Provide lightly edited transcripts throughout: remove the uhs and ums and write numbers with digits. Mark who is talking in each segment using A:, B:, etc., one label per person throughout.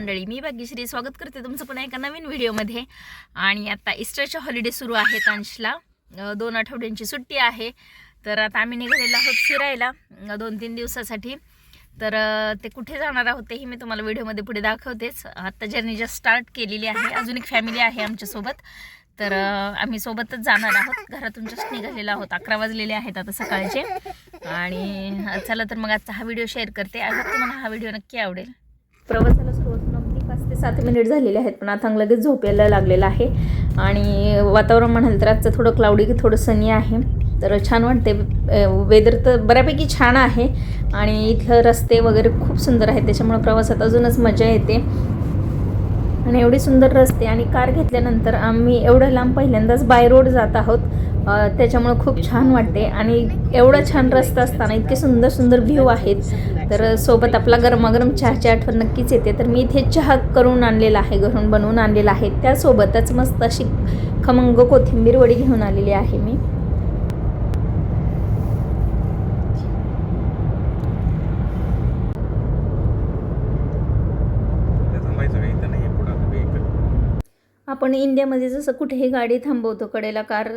A: मंडळी, मी भाग्यश्री स्वागत करते तुमचं पुन्हा एका नवीन व्हिडिओमध्ये. आणि आता इस्टरचे हॉलिडे सुरू आहेत. अंशला 2 आठवड्यांची सुट्टी आहे. तर आता आम्ही निघालेलो आहोत फिरायला 2-3 दिवसासाठी. तर ते कुठे जाणार आहोत तेही मी तुम्हाला व्हिडिओमध्ये पुढे दाखवतेच. आता जर्नी जस्ट स्टार्ट केलेली आहे. अजून एक फॅमिली आहे आमच्यासोबत. तर आम्ही सोबतच जाणार आहोत. घरातून जस्ट निघालेलो आहोत. 11 वाजलेले आहेत आता सकाळचे. आणि चला तर मग आजचा हा व्हिडिओ शेअर करते. आज तुम्हाला हा व्हिडिओ नक्की आवडेल. प्रवासाला सुरुवात होऊन अगदी 5 ते 7 मिनिट झालेले आहेत, पण आता लगेच झोपायला लागलेलं आहे. आणि वातावरण म्हणाल तर आजचं थोडं क्लाउडी थोडं सनी आहे. तर छान वाटते. वेदर तर बऱ्यापैकी छान आहे. आणि इथलं रस्ते वगैरे खूप सुंदर आहेत, त्याच्यामुळे प्रवासात अजूनच मजा येते. आणि एवढे सुंदर रस्ते. आणि कार घेतल्यानंतर आम्ही एवढं लांब पहिल्यांदाच बाय रोड जात आहोत, त्याच्यामुळं खूप छान वाटते. आणि एवढा छान रस्ता असताना इतके सुंदर सुंदर व्ह्यू आहेत. तर सोबत आपला गरमागरम चहाची आठवण नक्कीच येते. तर मी इथे चहा करून आणलेला आहे, घरून बनवून आणलेला आहे. त्यासोबतच मस्त अशी खमंग कोथिंबीर वडी घेऊन आलेली आहे मी. आपण इंडियामध्ये जसं कुठेही गाडी थांबवतो, कडेला कार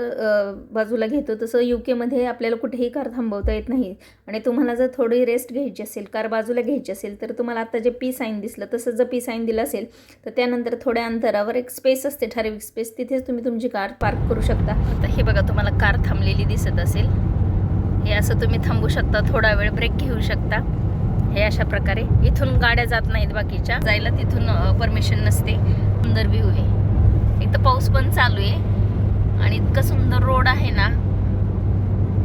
A: बाजूला घेतो, तसं UK आपल्याला कुठेही कार थांबवता येत नाही. आणि तुम्हाला जर थोडी रेस्ट घ्यायची असेल, कार बाजूला घ्यायची असेल, तर तुम्हाला आता जे पी साईन दिसलं तसं जर पी साईन दिलं असेल तर त्यानंतर थोड्या अंतरावर एक स्पेस असते, ठराविक स्पेस, तिथेच तुम्ही तुमची कार पार्क करू शकता. आता हे बघा, तुम्हाला कार थांबलेली दिसत असेल. हे असं तुम्ही थांबू शकता, थोडा वेळ ब्रेक घेऊ शकता. हे अशा प्रकारे इथून गाड्या जात नाहीत, बाकीच्या जायला तिथून परमिशन नसते. सुंदर व्ह्यू आहे. एक तर पाऊस पण चालू आहे आणि इतकं सुंदर रोड आहे ना,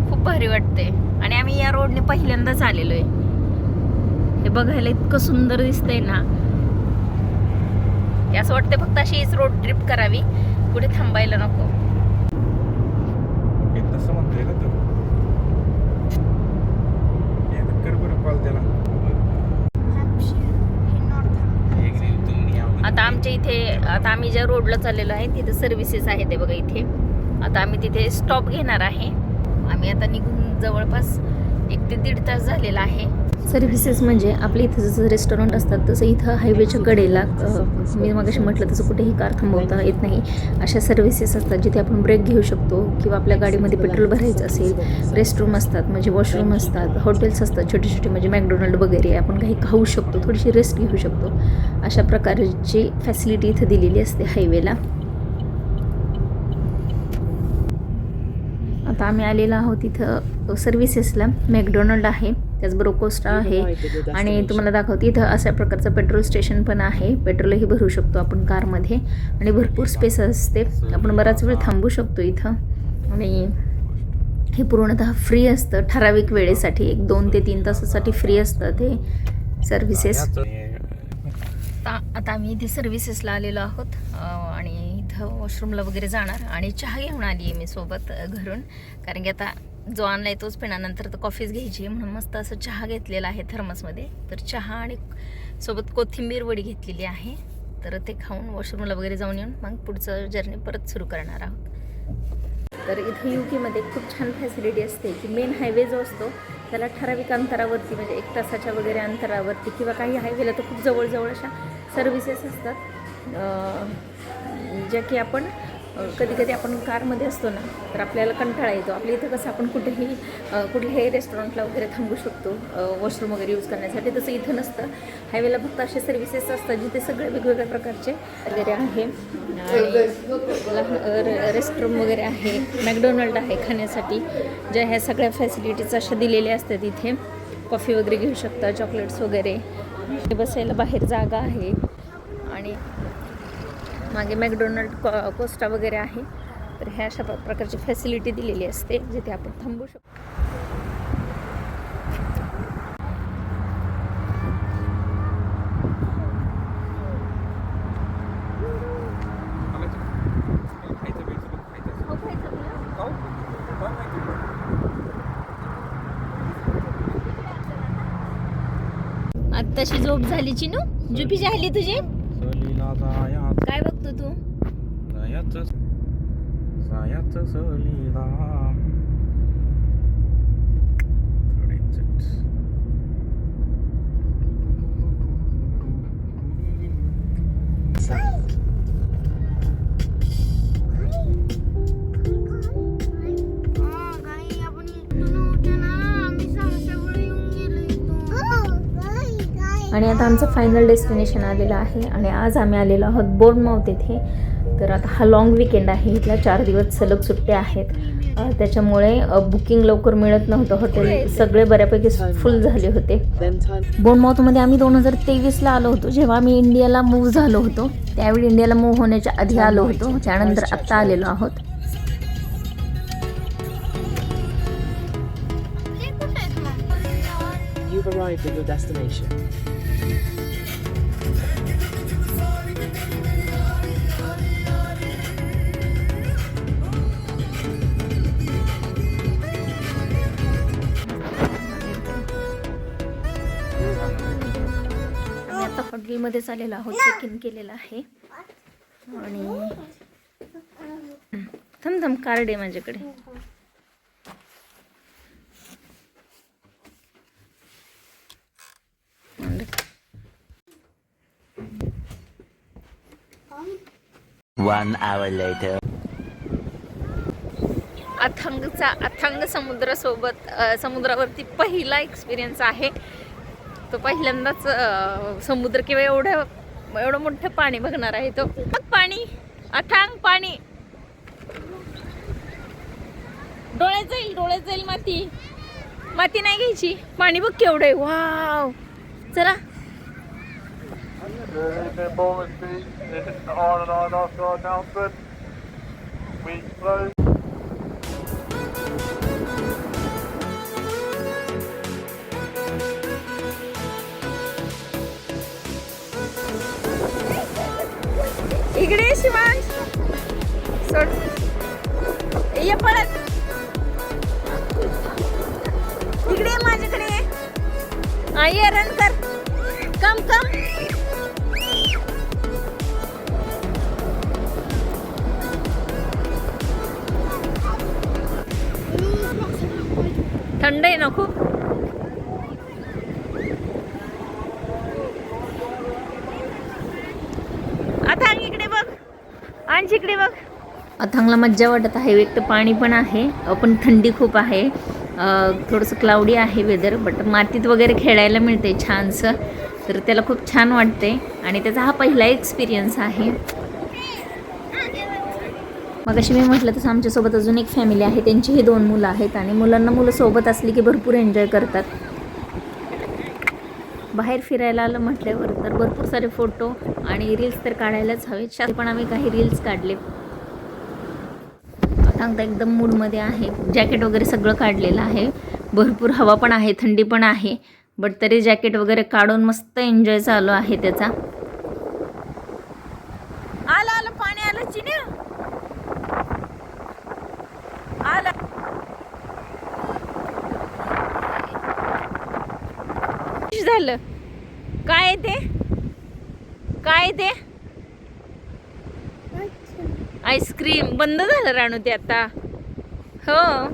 A: खूप भारी वाटते. आणि आम्ही या रोडने पहिल्यांदाच आलेलो आहे. हे बघायला इतकं सुंदर दिसतंय ना, की असं वाटतं फक्त अशीच रोड ट्रिप करावी, कुठे थांबायला नको. आता आमच्या इथे, आता आम्ही ज्या रोडला चाललेलो आहे तिथे सर्व्हिसेस आहेत. ते बघा इथे. आता आम्ही तिथे स्टॉप घेणार आहे. आम्ही आता निघून जवळपास 1 ते 1.5 तास झालेला आहे. सर्व्हिसेस म्हणजे आपल्या इथं जसं रेस्टॉरंट असतात तसं इथं हायवेच्या कडेला, मी मगाशी म्हटलं तसं कुठेही कार थांबवता येत नाही, अशा सर्व्हिसेस असतात जिथे आपण ब्रेक घेऊ शकतो. किंवा आपल्या गाडीमध्ये पेट्रोल भरायचं असेल, रेस्टरूम असतात म्हणजे वॉशरूम असतात, हॉटेल्स असतात छोटे छोटे म्हणजे मॅकडोनल्ड वगैरे, आपण काही खाऊ शकतो, थोडीशी रेस्ट घेऊ शकतो. अशा प्रकारची फॅसिलिटी इथं दिलेली असते हायवेला. आता आम्ही आलेलो आहोत इथं सर्व्हिसेसला. मॅकडोनल्ड आहे, त्याचबरोबर कोस्टा आहे. आणि तुम्हाला दाखवते इथं अशा प्रकारचं पेट्रोल स्टेशन पण आहे. पेट्रोलही भरू शकतो आपण कारमध्ये. आणि भरपूर स्पेस असते, आपण बराच वेळ थांबू शकतो इथं. आणि हे पूर्णतः फ्री असतं, ठराविक वेळेसाठी 1-2 ते 3 तासासाठी फ्री असतं ते सर्व्हिसेस. आता आम्ही इथे सर्व्हिसेसला आलेलो आहोत. आणि इथं वॉशरूमला वगैरे जाणार. आणि चहा घेऊन आली आहे मी सोबत घरून, कारण की आता जो आणला आहे तोच पिण्यानंतर तर कॉफीच घ्यायची, म्हणून मस्त असं चहा घेतलेला आहे थर्मसमध्ये. तर चहा आणि सोबत कोथिंबीर वडी घेतलेली आहे. तर ते खाऊन वॉशरूमला वगैरे जाऊन येऊन मग पुढचं जर्नी परत सुरू करणार आहोत. तर इथं UK खूप छान फॅसिलिटी असते की मेन हायवे जो असतो त्याला ठराविक अंतरावरती, म्हणजे 1 तासाच्या वगैरे अंतरावरती, किंवा काही हायवेला तर खूप जवळजवळ अशा सर्व्हिसेस असतात, ज्या की आपण कधी आपण कारमध्ये असतो ना, तर आपल्याला कंटाळा येतो. आपल्या इथं कसं आपण कुठल्याही रेस्टॉरंटला वगैरे थांबू शकतो वॉशरूम वगैरे यूज करण्यासाठी, तसं इथं नसतं. हायवेला फक्त असे सर्व्हिसेस असतात जिथे सगळे वेगवेगळ्या प्रकारचे वगैरे आहे. रेस्टरूम वगैरे आहे, मॅकडोनल्ड आहे खाण्यासाठी, ज्या ह्या सगळ्या फॅसिलिटीज अशा दिलेल्या असतात. इथे कॉफी वगैरे घेऊ शकता, चॉकलेट्स वगैरे, बसायला बाहेर जागा आहे. आणि मागे मॅकडोनल्ड, कोस्टा वगैरे आहे. तर ह्या अशा प्रकारची फॅसिलिटी दिलेली असते जिथे आपण थांबू शकतो. आत्ताशी झोप झाली चिनू? झोपी झाली तुझी? काय बघतो तू? आणि आता आमचं फायनल डेस्टिनेशन आलेलं आहे आणि आज आम्ही आलेलो आहोत बोर्नमाउथ येथे. तर आता हा लाँग विकेंड आहे, इथला 4 दिवस सलग सुट्ट्या आहेत. त्याच्यामुळे बुकिंग लवकर मिळत नव्हतं, हॉटेल सगळे बऱ्यापैकी फुल झाले होते. बोर्नमाउथमध्ये आम्ही 2023ला आलो होतो, जेव्हा आम्ही इंडियाला मूव्ह झालो होतो. त्यावेळी इंडियाला मूव्ह होण्याच्या आधी आलो होतो, त्यानंतर आत्ता आलेलो आहोत.
B: You've arrived at your destination.
A: आता हॉटेलमध्येच आलेलो आहोत, चेक इन केलेलं आहे. आणि थांब कार्ड आहे माझ्याकडे.
C: One hour later.
A: अथांग समुद्रावरती पहिला एक्सपिरियन्स आहे तो. पहिल्यांदाच समुद्र किंवा एवढं मोठं पाणी बघणार आहे तो. पाणी, अथांग पाणी, डोळ्यात जाईल माती नाही घ्यायची. पाणी बघ केवढं आहे. वाव, चला. इकडे शिवांश, सोड ये पळत. इकडे माझ्याकडे ये, रन कर. कम थंड आहे ना खूप. अथांग इकडे बघ, अंश इकडे बघ. अथांगला मज्जा वाटत आहे. एक तर पाणी पण आहे, पण थंडी खूप आहे. थोडंसं क्लाउडी आहे वेदर, बट मातीत वगैरे खेळायला मिळते छानसं, तर त्याला खूप छान वाटते. आणि त्याचा हा पहिला एक्सपिरियन्स आहे. मग अशी मी म्हटलं तसं आमच्यासोबत अजून एक फॅमिली आहे, त्यांचीही 2 मुलं आहेत. आणि मुलं सोबत असली की भरपूर एन्जॉय करतात. बाहेर फिरायला आलं म्हटल्यावर तर भरपूर सारे फोटो आणि रील्स तर काढायलाच हवेत. पण आम्ही काही रील्स काढले. आता एकदम मूडमध्ये आहे. जॅकेट वगैरे सगळं काढलेलं आहे. भरपूर हवा पण आहे, थंडी पण आहे, बट तरी जॅकेट वगैरे काढून मस्त एन्जॉय चालू आहे त्याचा. आलं पाणी आलं चिन्या, आलं. झालं काय ते आईस्क्रीम बंद झालं राणू ते आता. हो,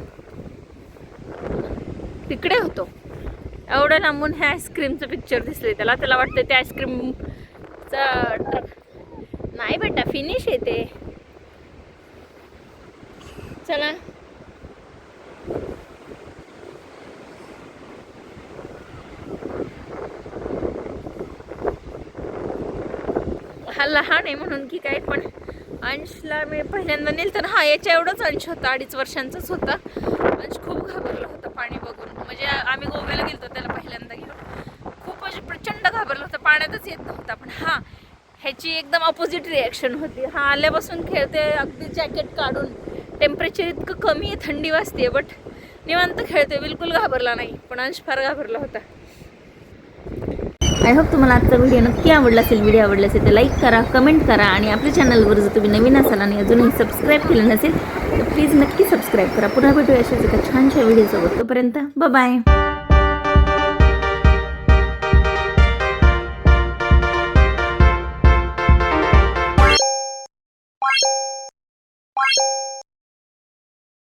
A: तिकडे होतो एवढं लांबून ह्या आईस्क्रीमचं पिक्चर दिसले त्याला वाटतं ते आईस्क्रीमचा ट्रक. नाही बेटा, फिनिश आहे ते. चला हा लहान आहे म्हणून की काय, पण अंशला मी पहिल्यांदा नेलं तर याच्या एवढंच अंश होता, 2.5 वर्षांचाच होता. अंश खूप घाबरला होता पाणी बघून. म्हणजे आम्ही गोव्याला गेलो त्याला पहिल्यांदा घेऊन, खूप म्हणजे प्रचंड घाबरला होता, पाण्यातच येत नव्हता. पण ह्याची एकदम ऑपोजिट रिॲक्शन होती. आल्यापासून खेळते, अगदी जॅकेट काढून. टेम्परेचर इतकं कमी आहे, थंडी वाजते, बट निवांत खेळते, बिलकुल घाबरला नाही. पण अंश फार घाबरला होता. आय होप तुम्हाला आजचा व्हिडिओ नक्की आवडला असेल. व्हिडिओ आवडला असेल तर लाईक करा, कमेंट करा. आणि आपल्या चॅनलवर जर तुम्ही नवीन असाल आणि अजूनही सबस्क्राईब केलं नसेल तर प्लीज नक्की सबस्क्राईब करा. पुन्हा भेटूया अशाच एका छानशा व्हिडिओसोबत. तोपर्यंत बाय.